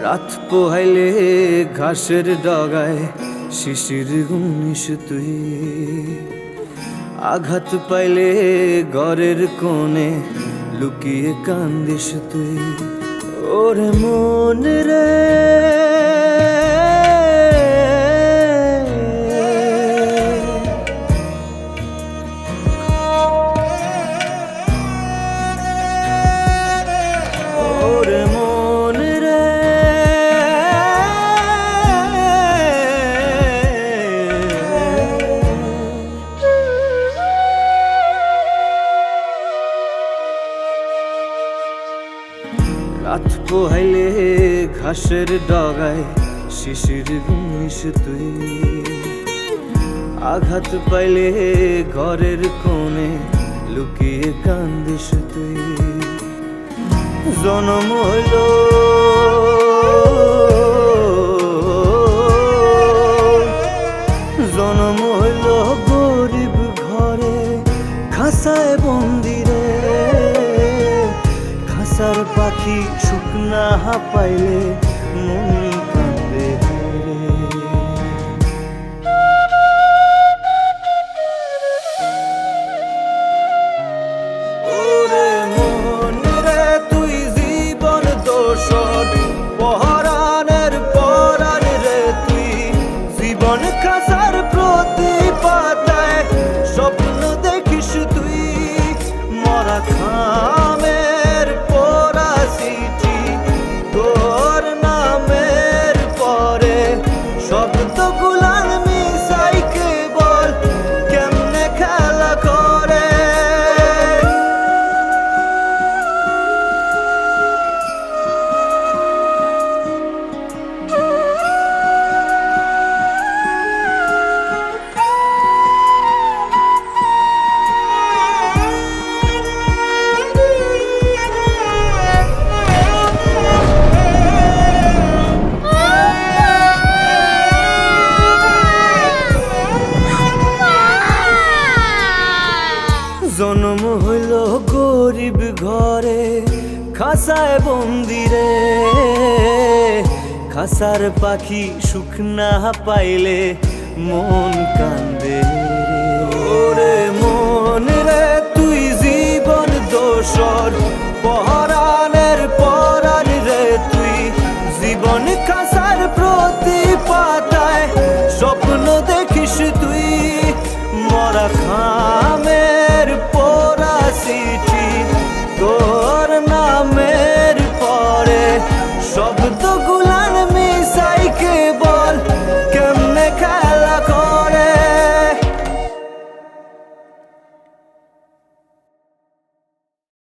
রাত পোহাইলে ঘাসের ডগায় শিশির গুনিস তুই, আঘাত পাইলে ঘরের কোণে লুকিয়ে কান্দিস তুই। ওরে মন রে রাত পোহাইলে ঘাসের ডগায় শিশির গুনিস তুই, আঘাত পাইলে ঘরের কোণে লুকিয়ে কান্দিস তুই। জনম হইল গরিব ঘরে, খাসায় বন্দিরে খাসার পাখি সুখ না পাইলে মন কান্দে রে। ওরে মন রে তুই জীবন দোষর পহরানের পরাণ রে, তুই জীবন খাসার প্রতি পাতায় স্বপ্ন দেখিস তুই। মরা খামের পরা চিঠি তোর নামের পরে শব্দগুলার মিশাই কেবল কেমনে খেলা করে। জন্ম হইল গরিব ঘরে, খাসায় বন্দিরে খাসার পাখি সুখ না পাইলে মন কান্দে রে। ওরে মন রে তুই জীবন দোষর পহরান